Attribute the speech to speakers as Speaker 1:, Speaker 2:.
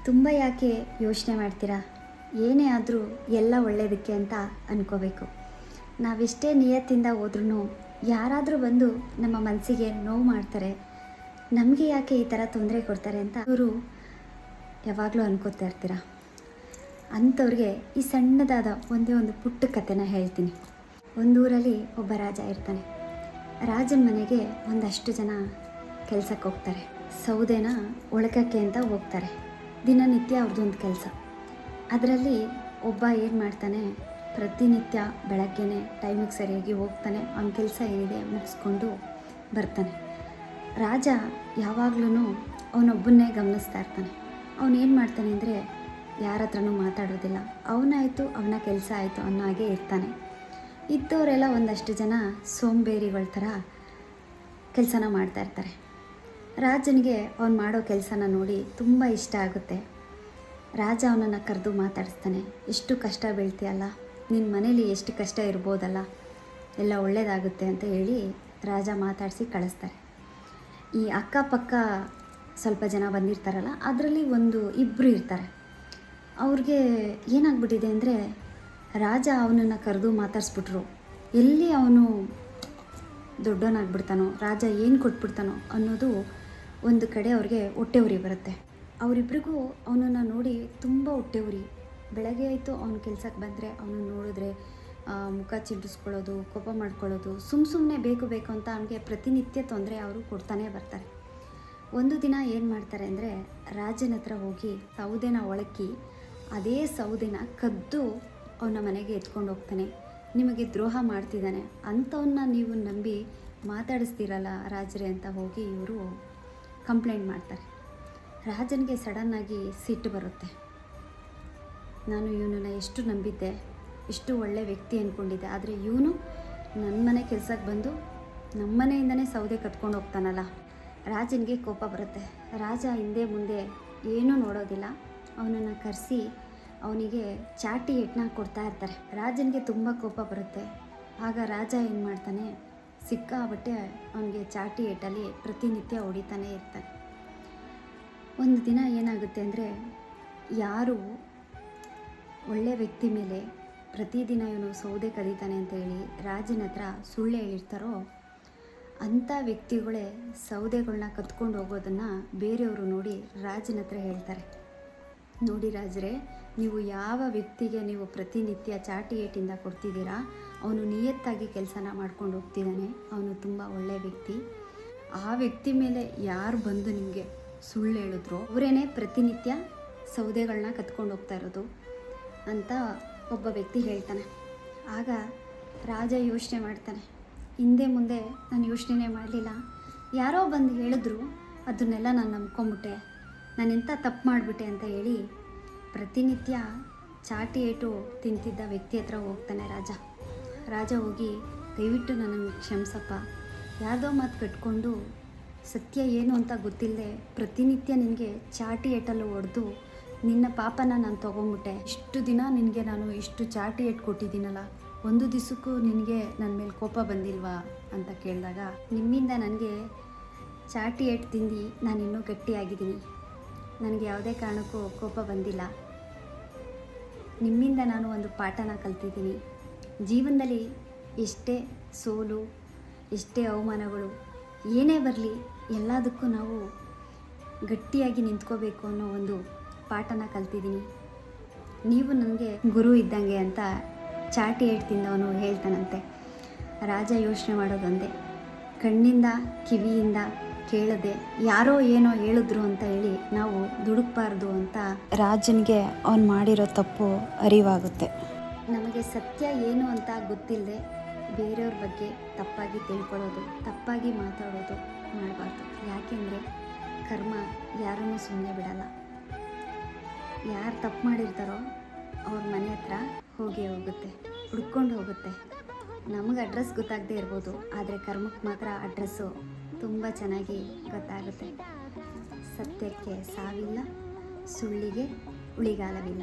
Speaker 1: ತುಂಬ ಯಾಕೆ ಯೋಚನೆ ಮಾಡ್ತೀರಾ? ಏನೇ ಆದರೂ ಎಲ್ಲ ಒಳ್ಳೆಯದಕ್ಕೆ ಅಂತ ಅಂದ್ಕೋಬೇಕು. ನಾವೆಷ್ಟೇ ನಿಯತ್ತಿಂದ ಹೋದ್ರೂ ಯಾರಾದರೂ ಬಂದು ನಮ್ಮ ಮನಸ್ಸಿಗೆ ನೋವು ಮಾಡ್ತಾರೆ, ನಮಗೆ ಯಾಕೆ ಈ ಥರ ತೊಂದರೆ ಕೊಡ್ತಾರೆ ಅಂತ ಅವರು ಯಾವಾಗಲೂ ಅನ್ಕೋತಾ ಇರ್ತೀರ. ಅಂಥವ್ರಿಗೆ ಈ ಸಣ್ಣದಾದ ಒಂದೇ ಒಂದು ಪುಟ್ಟ ಕಥೆನ ಹೇಳ್ತೀನಿ. ಒಂದೂರಲ್ಲಿ ಒಬ್ಬ ರಾಜ ಇರ್ತಾನೆ. ರಾಜನ ಮನೆಗೆ ಒಂದಷ್ಟು ಜನ ಕೆಲಸಕ್ಕೆ ಹೋಗ್ತಾರೆ. ಸೌದೆನ ಒಳಕಕ್ಕೆ ಅಂತ ಹೋಗ್ತಾರೆ. ದಿನನಿತ್ಯ ಅವ್ರದ್ದೊಂದು ಕೆಲಸ. ಅದರಲ್ಲಿ ಒಬ್ಬ ಏನು ಮಾಡ್ತಾನೆ, ಪ್ರತಿನಿತ್ಯ ಬೆಳಗ್ಗೆನೇ ಟೈಮಿಗೆ ಸರಿಯಾಗಿ ಹೋಗ್ತಾನೆ. ಅವನ ಕೆಲಸ ಏನಿದೆ ಮುಗಿಸ್ಕೊಂಡು ಬರ್ತಾನೆ. ರಾಜ ಯಾವಾಗ್ಲೂ ಅವನೊಬ್ಬನ್ನೇ ಗಮನಿಸ್ತಾ ಇರ್ತಾನೆ. ಅವನೇನು ಮಾಡ್ತಾನೆ ಅಂದರೆ ಯಾರ ಹತ್ರನೂ ಮಾತಾಡೋದಿಲ್ಲ. ಅವನಾಯಿತು ಅವನ ಕೆಲಸ ಆಯಿತು ಅನ್ನೋ ಹಾಗೆ ಇರ್ತಾನೆ. ಇದ್ದವರೆಲ್ಲ ಒಂದಷ್ಟು ಜನ ಸೋಂಬೇರಿಗಳ ಥರ ಕೆಲಸನ ಮಾಡ್ತಾಯಿರ್ತಾರೆ. ರಾಜನಿಗೆ ಅವನು ಮಾಡೋ ಕೆಲಸನ ನೋಡಿ ತುಂಬ ಇಷ್ಟ ಆಗುತ್ತೆ. ರಾಜ ಅವನನ್ನು ಕರೆದು ಮಾತಾಡಿಸ್ತಾನೆ. ಎಷ್ಟು ಕಷ್ಟ ಬೀಳ್ತೀಯಲ್ಲ, ನಿನ್ನ ಮನೇಲಿ ಎಷ್ಟು ಕಷ್ಟ ಇರ್ಬೋದಲ್ಲ, ಎಲ್ಲ ಒಳ್ಳೆಯದಾಗುತ್ತೆ ಅಂತ ಹೇಳಿ ರಾಜ ಮಾತಾಡಿಸಿ ಕಳಿಸ್ತಾರೆ. ಈ ಅಕ್ಕಪಕ್ಕ ಸ್ವಲ್ಪ ಜನ ಬಂದಿರ್ತಾರಲ್ಲ, ಅದರಲ್ಲಿ ಇಬ್ಬರು ಇರ್ತಾರೆ. ಅವ್ರಿಗೆ ಏನಾಗ್ಬಿಟ್ಟಿದೆ ಅಂದರೆ ರಾಜ ಅವನನ್ನು ಕರೆದು ಮಾತಾಡಿಸ್ಬಿಟ್ರು. ಎಲ್ಲಿ ಅವನು ದೊಡ್ಡವನಾಗ್ಬಿಡ್ತಾನೋ, ರಾಜ ಏನು ಕೊಟ್ಬಿಡ್ತಾನೋ ಅನ್ನೋದು ಒಂದು ಕಡೆ ಅವ್ರಿಗೆ ಹೊಟ್ಟೆ ಉರಿ ಬರುತ್ತೆ. ಅವರಿಬ್ರಿಗೂ ಅವನನ್ನು ನೋಡಿ ತುಂಬ ಹೊಟ್ಟೆ ಉರಿ. ಬೆಳಗ್ಗೆ ಆಯಿತು ಅವನ ಕೆಲಸಕ್ಕೆ ಬಂದರೆ ಅವನನ್ನು ನೋಡಿದ್ರೆ ಮುಖ ಚಿಂಟಿಸ್ಕೊಳ್ಳೋದು, ಕೋಪ ಮಾಡ್ಕೊಳ್ಳೋದು, ಸುಮ್ಮನೆ ಬೇಕು ಅಂತ ಅವನಿಗೆ ಪ್ರತಿನಿತ್ಯ ತೊಂದರೆ ಅವರು ಕೊಡ್ತಾನೇ ಬರ್ತಾರೆ. ಒಂದು ದಿನ ಏನು ಮಾಡ್ತಾರೆ ಅಂದರೆ ರಾಜನ ಹತ್ರ ಹೋಗಿ ಸೌದೆನ ಒಳಕ್ಕಿ ಅದೇ ಸೌದೆನ ಕದ್ದು ಅವನ ಮನೆಗೆ ಎತ್ಕೊಂಡು ಹೋಗ್ತಾನೆ. ನಿಮಗೆ ದ್ರೋಹ ಮಾಡ್ತಿದ್ದಾನೆ, ಅಂಥವನ್ನ ನೀವು ನಂಬಿ ಮಾತಾಡಿಸ್ತೀರಲ್ಲ ರಾಜರೇ ಅಂತ ಹೋಗಿ ಇವರು ಕಂಪ್ಲೇಂಟ್ ಮಾಡ್ತಾರೆ. ರಾಜನಿಗೆ ಸಡನ್ನಾಗಿ ಸಿಟ್ಟು ಬರುತ್ತೆ. ನಾನು ಇವನನ್ನು ಎಷ್ಟು ನಂಬಿದ್ದೆ, ಎಷ್ಟು ಒಳ್ಳೆ ವ್ಯಕ್ತಿ ಅಂದ್ಕೊಂಡಿದ್ದೆ, ಆದರೆ ಇವನು ನನ್ನ ಮನೆ ಕೆಲಸಕ್ಕೆ ಬಂದು ನಮ್ಮ ಮನೆಯಿಂದನೇ ಸೌದೆ ಕತ್ಕೊಂಡು ಹೋಗ್ತಾನಲ್ಲ. ರಾಜನಿಗೆ ಕೋಪ ಬರುತ್ತೆ. ರಾಜ ಹಿಂದೆ ಮುಂದೆ ಏನೂ ನೋಡೋದಿಲ್ಲ. ಅವನನ್ನು ಕರೆಸಿ ಅವನಿಗೆ ಚಾಟಿ ಏಟನ್ನ ಕೊಡ್ತಾ ಇರ್ತಾರೆ. ರಾಜನಿಗೆ ತುಂಬ ಕೋಪ ಬರುತ್ತೆ. ಆಗ ರಾಜ ಏನು ಮಾಡ್ತಾನೆ, ಸಿಕ್ಕಾಬಟ್ಟೆ ಅವನಿಗೆ ಚಾಟಿ ಏಟಲ್ಲಿ ಪ್ರತಿನಿತ್ಯ ಹೊಡಿತಾನೆ ಇರ್ತಾನೆ. ಒಂದು ದಿನ ಏನಾಗುತ್ತೆ ಅಂದರೆ, ಯಾರು ಒಳ್ಳೆಯ ವ್ಯಕ್ತಿ ಮೇಲೆ ಪ್ರತಿದಿನ ಇವನು ಸೌದೆ ಕದೀತಾನೆ ಅಂತ ಹೇಳಿ ರಾಜನ ಹತ್ರ ಸುಳ್ಳು ಹೇಳಿರ್ತಾರೋ, ಅಂಥ ವ್ಯಕ್ತಿಗಳೇ ಸೌದೆಗಳನ್ನ ಕತ್ಕೊಂಡು ಹೋಗೋದನ್ನು ಬೇರೆಯವರು ನೋಡಿ ರಾಜನ ಹತ್ರ ಹೇಳ್ತಾರೆ. ನೋಡಿ ರಾಜರೇ, ನೀವು ಯಾವ ವ್ಯಕ್ತಿಗೆ ನೀವು ಪ್ರತಿನಿತ್ಯ ಚಾಟಿ ಏಟಿಂದ ಕೊಡ್ತಿದ್ದೀರಾ, ಅವನು ನಿಯತ್ತಾಗಿ ಕೆಲಸನ ಮಾಡ್ಕೊಂಡು ಹೋಗ್ತಿದ್ದಾನೆ, ಅವನು ತುಂಬ ಒಳ್ಳೆಯ ವ್ಯಕ್ತಿ. ಆ ವ್ಯಕ್ತಿ ಮೇಲೆ ಯಾರು ಬಂದು ನಿಮಗೆ ಸುಳ್ಳು ಹೇಳಿದ್ರು ಅವರೇನೆ ಪ್ರತಿನಿತ್ಯ ಸೌದೆಗಳನ್ನ ಕತ್ಕೊಂಡು ಹೋಗ್ತಾ ಇರೋದು ಅಂತ ಒಬ್ಬ ವ್ಯಕ್ತಿ ಹೇಳ್ತಾನೆ. ಆಗ ರಾಜ ಯೋಚನೆ ಮಾಡ್ತಾನೆ, ಹಿಂದೆ ಮುಂದೆ ನಾನು ಯೋಚನೆ ಮಾಡಲಿಲ್ಲ, ಯಾರೋ ಬಂದು ಹೇಳಿದ್ರು ಅದನ್ನೆಲ್ಲ ನಾನು ನಂಬ್ಕೊಂಬಿಟ್ಟೆ, ನಾನೆಂಥ ತಪ್ಪು ಮಾಡಿಬಿಟ್ಟೆ ಅಂತ ಹೇಳಿ ಪ್ರತಿನಿತ್ಯ ಚಾಟಿ ಏಟು ತಿಂತಿದ್ದ ವ್ಯಕ್ತಿ ಹತ್ರ ಹೋಗ್ತಾನೆ ರಾಜ ಹೋಗಿ, ದಯವಿಟ್ಟು ನನ್ನನ್ನು ಕ್ಷಮಿಸಪ್ಪ, ಯಾರ್ದೋ ಮಾತು ಕಟ್ಕೊಂಡು ಸತ್ಯ ಏನು ಅಂತ ಗೊತ್ತಿಲ್ಲದೆ ಪ್ರತಿನಿತ್ಯ ನಿನಗೆ ಚಾಟಿ ಏಟಲ್ಲೂ ಹೊಡೆದು ನಿನ್ನ ಪಾಪನ ನಾನು ತೊಗೊಂಬಿಟ್ಟೆ. ಇಷ್ಟು ದಿನ ನಿನಗೆ ನಾನು ಇಷ್ಟು ಚಾಟಿ ಏಟು ಕೊಟ್ಟಿದ್ದೀನಲ್ಲ, ಒಂದು ದಿವಸಕ್ಕೂ ನಿನಗೆ ನನ್ನ ಮೇಲೆ ಕೋಪ ಬಂದಿಲ್ವಾ ಅಂತ ಕೇಳಿದಾಗ, ನಿಮ್ಮಿಂದ ನನಗೆ ಚಾಟಿ ಏಟು ತಿಂದು ನಾನು ಇನ್ನೂ ಗಟ್ಟಿಯಾಗಿದ್ದೀನಿ, ನನಗೆ ಯಾವುದೇ ಕಾರಣಕ್ಕೂ ಕೋಪ ಬಂದಿಲ್ಲ. ನಿಮ್ಮಿಂದ ನಾನು ಒಂದು ಪಾಠನ ಕಲ್ತಿದ್ದೀನಿ. ಜೀವನದಲ್ಲಿ ಎಷ್ಟೇ ಸೋಲು, ಎಷ್ಟೇ ಅವಮಾನಗಳು ಏನೇ ಬರಲಿ, ಎಲ್ಲದಕ್ಕೂ ನಾವು ಗಟ್ಟಿಯಾಗಿ ನಿಂತ್ಕೋಬೇಕು ಅನ್ನೋ ಒಂದು ಪಾಠನ ಕಲ್ತಿದ್ದೀನಿ. ನೀವು ನನಗೆ ಗುರು ಇದ್ದಂಗೆ ಅಂತ ಚಾಟಿ ಏಟು ತಿಂದವನು ಹೇಳ್ತಾನಂತೆ. ರಾಜ ಯೋಚನೆ ಮಾಡೋದೊಂದೇ, ಕಣ್ಣಿಂದ ಕಿವಿಯಿಂದ ಕೇಳದೆ ಯಾರೋ ಏನೋ ಹೇಳಿದ್ರು ಅಂತ ಹೇಳಿ ನಾವು ದುಡುಕ್ಬಾರ್ದು ಅಂತ ರಾಜನಿಗೆ ಅವನು ಮಾಡಿರೋ ತಪ್ಪು ಅರಿವಾಗುತ್ತೆ. ನಮಗೆ ಸತ್ಯ ಏನು ಅಂತ ಗೊತ್ತಿಲ್ಲದೆ ಬೇರೆಯವ್ರ ಬಗ್ಗೆ ತಪ್ಪಾಗಿ ತಿಳ್ಕೊಳ್ಳೋದು, ತಪ್ಪಾಗಿ ಮಾತಾಡೋದು ಮಾಡಬಾರ್ದು. ಯಾಕೆಂದರೆ ಕರ್ಮ ಯಾರನ್ನೂ ಸುಮ್ಮನೆ ಬಿಡಲ್ಲ. ಯಾರು ತಪ್ಪು ಮಾಡಿರ್ತಾರೋ ಅವ್ರ ಮನೆ ಹತ್ರ ಹೋಗುತ್ತೆ, ಹುಡ್ಕೊಂಡು ಹೋಗುತ್ತೆ. ನಮಗೆ ಅಡ್ರೆಸ್ ಗೊತ್ತಾಗದೇ ಇರ್ಬೋದು, ಆದರೆ ಕರ್ಮಕ್ಕೆ ಮಾತ್ರ ಅಡ್ರೆಸ್ಸು ತುಂಬ ಚೆನ್ನಾಗಿ ಗೊತ್ತಾಗುತ್ತೆ. ಸತ್ಯಕ್ಕೆ ಸಾವಿಲ್ಲ, ಸುಳ್ಳಿಗೆ ಉಳಿಗಾಲವಿಲ್ಲ.